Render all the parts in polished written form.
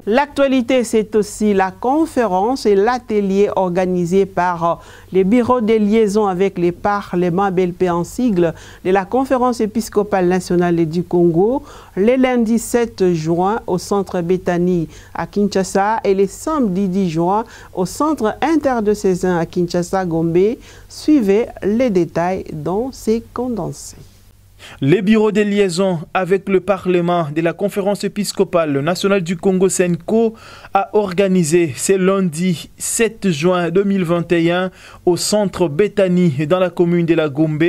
L'actualité, c'est aussi la conférence et l'atelier organisé par les bureaux de liaison avec les parlements BLP en sigle de la conférence épiscopale nationale du Congo, le lundi 7 juin au centre Bethany à Kinshasa et le samedi 10 juin au centre interdiocésain à Kinshasa-Gombe. Suivez les détails dans ces condensés. Les bureaux de liaison avec le Parlement de la Conférence épiscopale nationale du Congo SENCO a organisé ce lundi 7 juin 2021 au centre Bethany dans la commune de la Gombe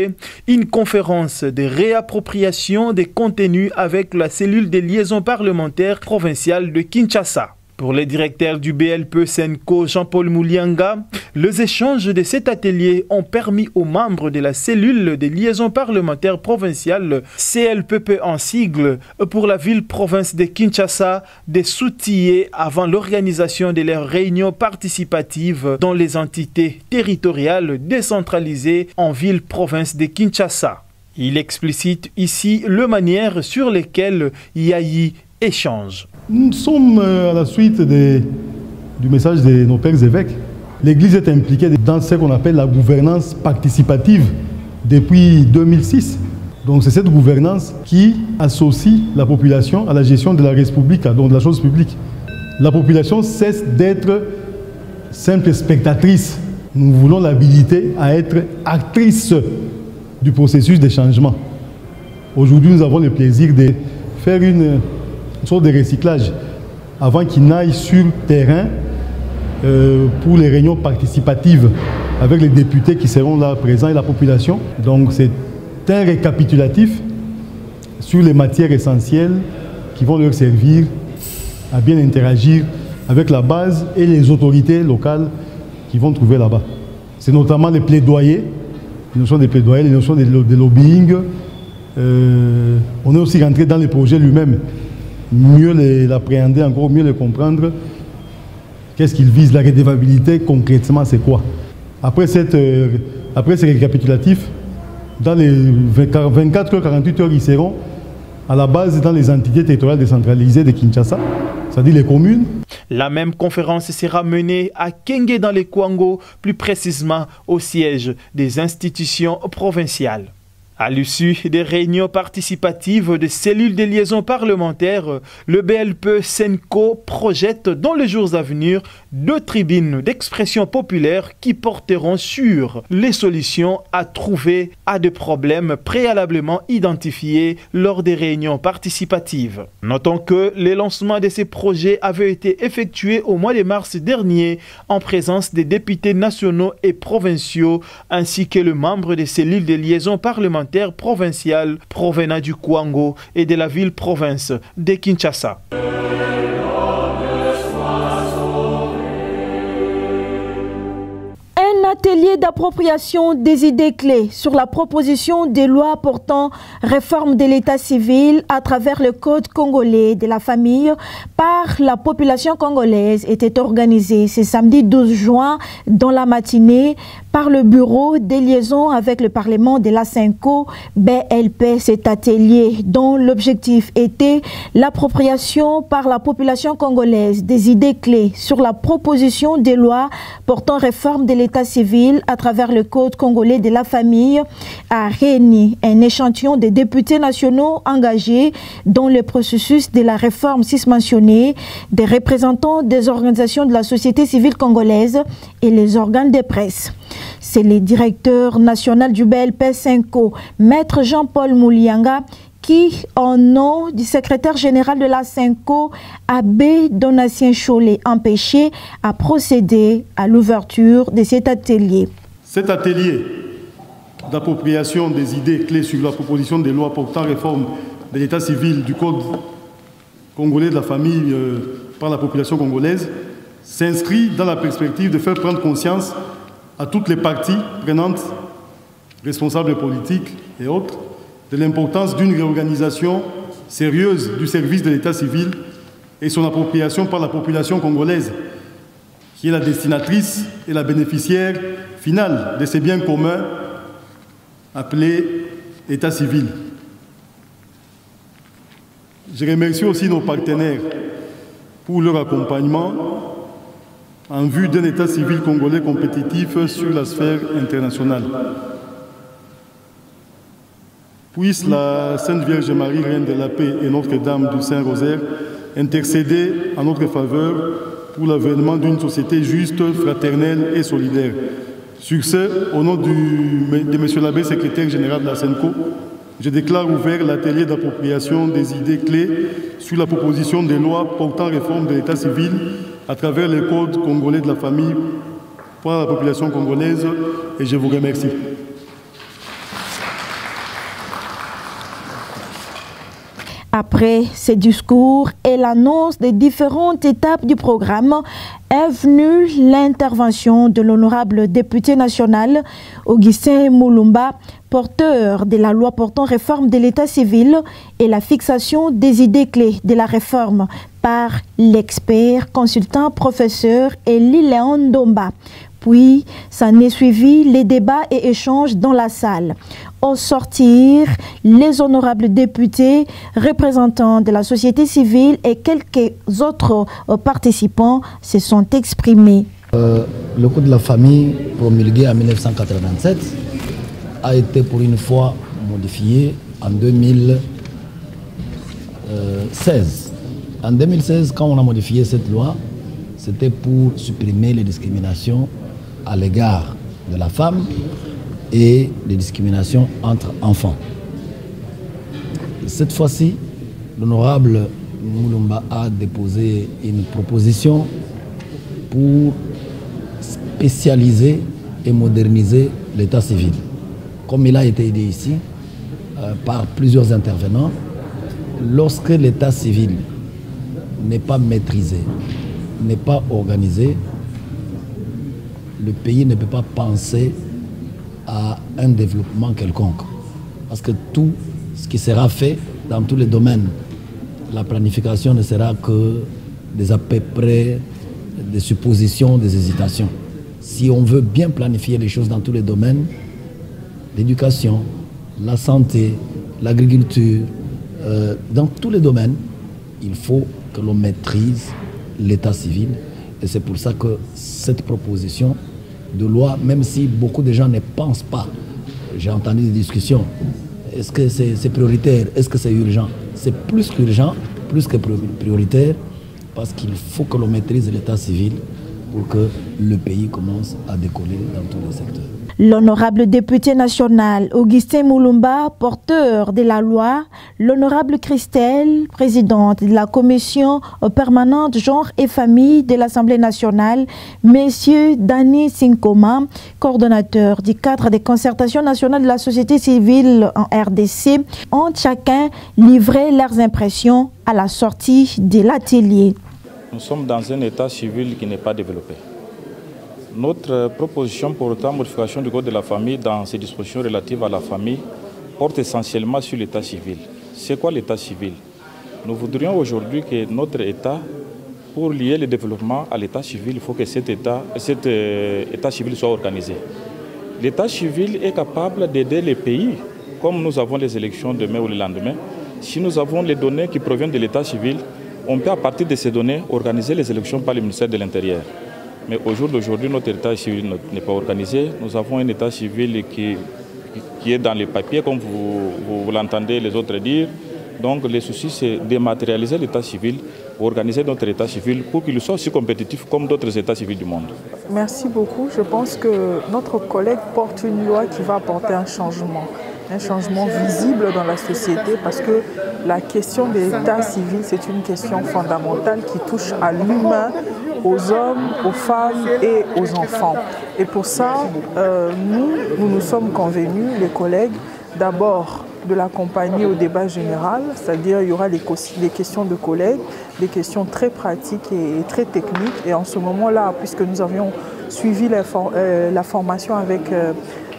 une conférence de réappropriation des contenus avec la cellule de liaison parlementaire provinciale de Kinshasa. Pour le directeur du BLP SENCO, Jean-Paul Moulianga, les échanges de cet atelier ont permis aux membres de la cellule de liaison parlementaire provinciale CLPP en sigle pour la ville-province de Kinshasa de s'outiller avant l'organisation de leurs réunions participatives dans les entités territoriales décentralisées en ville-province de Kinshasa. Il explicite ici les manières sur lesquelles il y a eu échange. Nous sommes à la suite du message de nos pères évêques. L'Église est impliquée dans ce qu'on appelle la gouvernance participative depuis 2006. Donc c'est cette gouvernance qui associe la population à la gestion de la res publica, donc de la chose publique. La population cesse d'être simple spectatrice. Nous voulons l'habiliter à être actrice du processus de changement. Aujourd'hui, nous avons le plaisir de faire une sorte de recyclage avant qu'il n'aille sur le terrain pour les réunions participatives avec les députés qui seront là présents et la population. Donc c'est un récapitulatif sur les matières essentielles qui vont leur servir à bien interagir avec la base et les autorités locales qui vont trouver là-bas. C'est notamment les plaidoyers, les notions de plaidoyer, les notions de lobbying. On est aussi rentré dans les projets lui-même. Mieux l'appréhender, encore mieux le comprendre. Qu'est-ce qu'il vise? La redevabilité, concrètement, c'est quoi? Après ces récapitulatifs, dans les 24 heures, 48 heures, ils seront à la base dans les entités territoriales décentralisées de Kinshasa, c'est-à-dire les communes. La même conférence sera menée à Kenge dans les Kwango, plus précisément au siège des institutions provinciales. À l'issue des réunions participatives des cellules de liaison parlementaire, le BLP SENCO projette dans les jours à venir 2 tribunes d'expression populaire qui porteront sur les solutions à trouver à des problèmes préalablement identifiés lors des réunions participatives. Notons que le lancement de ces projets avait été effectué au mois de mars dernier en présence des députés nationaux et provinciaux ainsi que le membre des cellules de liaison parlementaire provinciale provenant du Kwango et de la ville-province de Kinshasa. Un atelier d'appropriation des idées clés sur la proposition des lois portant réforme de l'état civil à travers le Code congolais de la famille par la population congolaise était organisé ce samedi 12 juin dans la matinée par le bureau des liaisons avec le Parlement de la SENCO BLP. Cet atelier dont l'objectif était l'appropriation par la population congolaise des idées clés sur la proposition des lois portant réforme de l'état civil à travers le Code congolais de la famille a réuni un échantillon de députés nationaux engagés dans le processus de la réforme susmentionnée, des représentants des organisations de la société civile congolaise et les organes de presse. C'est le directeur national du BLP SENCO, Maître Jean-Paul Moulianga, qui, en nom du secrétaire général de la SENCO, Abbé Donatien Cholet, empêché à procéder à l'ouverture de cet atelier. Cet atelier d'appropriation des idées clés sur la proposition des lois portant réforme de l'état civil du Code congolais de la famille par la population congolaise s'inscrit dans la perspective de faire prendre conscience à toutes les parties prenantes, responsables politiques et autres, de l'importance d'une réorganisation sérieuse du service de l'état civil et son appropriation par la population congolaise, qui est la destinatrice et la bénéficiaire finale de ces biens communs appelés état civil. Je remercie aussi nos partenaires pour leur accompagnement en vue d'un état civil congolais compétitif sur la sphère internationale. Puisse la Sainte Vierge Marie, Reine de la Paix et Notre-Dame du Saint-Rosaire intercéder en notre faveur pour l'avènement d'une société juste, fraternelle et solidaire. Sur ce, au nom de M. l'abbé secrétaire général de la SENCO, je déclare ouvert l'atelier d'appropriation des idées clés sur la proposition des lois portant réforme de l'état civil à travers les codes congolais de la famille pour la population congolaise et je vous remercie. Après ces discours et l'annonce des différentes étapes du programme, est venue l'intervention de l'honorable député national Augustin Mulumba, porteur de la loi portant réforme de l'état civil et la fixation des idées clés de la réforme par l'expert consultant professeur Eli Léon Domba. Puis, s'en est suivi les débats et échanges dans la salle. Au sortir, les honorables députés, représentants de la société civile et quelques autres participants se sont exprimés. Le Code de la famille, promulgué en 1987, a été pour une fois modifié en 2016. En 2016, quand on a modifié cette loi, c'était pour supprimer les discriminations à l'égard de la femme et les discriminations entre enfants. Cette fois-ci, l'honorable Mulumba a déposé une proposition pour spécialiser et moderniser l'état civil. Comme il a été dit ici par plusieurs intervenants, lorsque l'état civil n'est pas maîtrisé, n'est pas organisé, le pays ne peut pas penser à un développement quelconque. Parce que tout ce qui sera fait dans tous les domaines, la planification ne sera que des à peu près, des suppositions, des hésitations. Si on veut bien planifier les choses dans tous les domaines, l'éducation, la santé, l'agriculture, dans tous les domaines, il faut que l'on maîtrise l'état civil. Et c'est pour ça que cette proposition de loi, même si beaucoup de gens ne pensent pas, j'ai entendu des discussions, est-ce que c'est prioritaire, est-ce que c'est urgent? C'est plus qu'urgent, plus que prioritaire, parce qu'il faut que l'on maîtrise l'état civil pour que le pays commence à décoller dans tous les secteurs. L'honorable député national Augustin Mulumba, porteur de la loi, l'honorable Christelle, présidente de la commission permanente genre et famille de l'Assemblée nationale, messieurs Dani Sinkoma, coordonnateur du cadre de concertation nationale de la société civile en RDC, ont chacun livré leurs impressions à la sortie de l'atelier. Nous sommes dans un état civil qui n'est pas développé. Notre proposition pour la modification du Code de la famille dans ses dispositions relatives à la famille porte essentiellement sur l'état civil. C'est quoi l'état civil? Nous voudrions aujourd'hui que notre État, pour lier le développement à l'état civil, il faut que cet état civil soit organisé. L'état civil est capable d'aider les pays, comme nous avons les élections demain ou le lendemain. Si nous avons les données qui proviennent de l'état civil, on peut à partir de ces données organiser les élections par le ministère de l'Intérieur. Mais au jour d'aujourd'hui, notre état civil n'est pas organisé. Nous avons un état civil qui est dans les papiers, comme vous l'entendez les autres dire. Donc le souci, c'est dématérialiser l'état civil, organiser notre état civil pour qu'il soit aussi compétitif comme d'autres états civils du monde. Merci beaucoup. Je pense que notre collègue porte une loi qui va apporter un changement visible dans la société, parce que la question de l'état civil, c'est une question fondamentale qui touche à l'humain, aux hommes, aux femmes et aux enfants. Et pour ça, nous sommes convenus, les collègues, d'abord de l'accompagner au débat général, c'est-à-dire il y aura les questions de collègues, des questions très pratiques et très techniques. Et en ce moment-là, puisque nous avions suivi la formation avec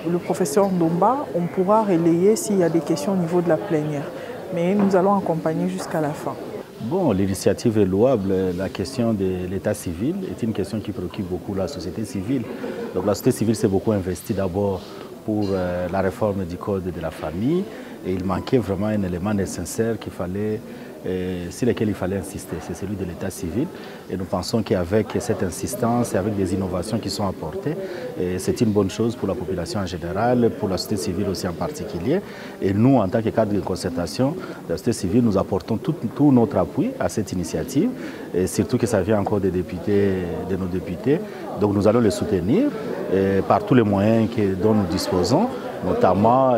le professeur Ndomba, on pourra relayer s'il y a des questions au niveau de la plénière. Mais nous allons accompagner jusqu'à la fin. Bon, l'initiative est louable. La question de l'état civil est une question qui préoccupe beaucoup la société civile. Donc la société civile s'est beaucoup investie d'abord pour la réforme du Code de la famille. Et il manquait vraiment un élément nécessaire qu'il fallait sur lequel il fallait insister, c'est celui de l'état civil. Et nous pensons qu'avec cette insistance et avec des innovations qui sont apportées, c'est une bonne chose pour la population en général, pour la société civile aussi en particulier. Et nous, en tant que cadre de concertation de la société civile, nous apportons tout notre appui à cette initiative, et surtout que ça vient encore des députés, de nos députés. Donc nous allons les soutenir par tous les moyens dont nous disposons, notamment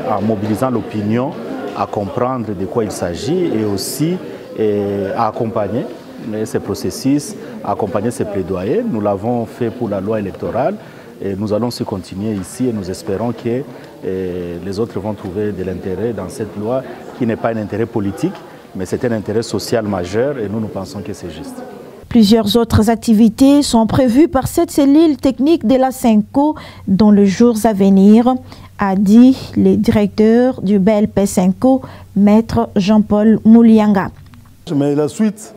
en mobilisant l'opinion à comprendre de quoi il s'agit et aussi à accompagner ces processus, à accompagner ces plaidoyers. Nous l'avons fait pour la loi électorale et nous allons se continuer ici et nous espérons que les autres vont trouver de l'intérêt dans cette loi qui n'est pas un intérêt politique, mais c'est un intérêt social majeur et nous pensons que c'est juste. Plusieurs autres activités sont prévues par cette cellule technique de la SENCO dans les jours à venir, a dit le directeur du BLP SENCO, maître Jean-Paul Moulianga. Mais la suite,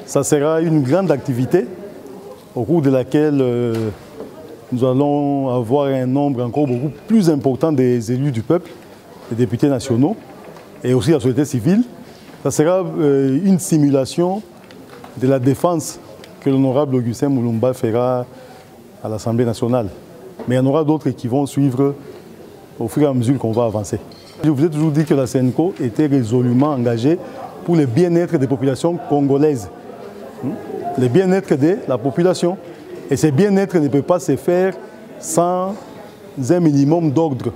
ça sera une grande activité au cours de laquelle nous allons avoir un nombre encore beaucoup plus important des élus du peuple, des députés nationaux et aussi la société civile. Ça sera une simulation de la défense que l'honorable Augustin Mulumba fera à l'Assemblée nationale. Mais il y en aura d'autres qui vont suivre au fur et à mesure qu'on va avancer. Je vous ai toujours dit que la SENCO était résolument engagée pour le bien-être des populations congolaises. Le bien-être de la population. Et ce bien-être ne peut pas se faire sans un minimum d'ordre.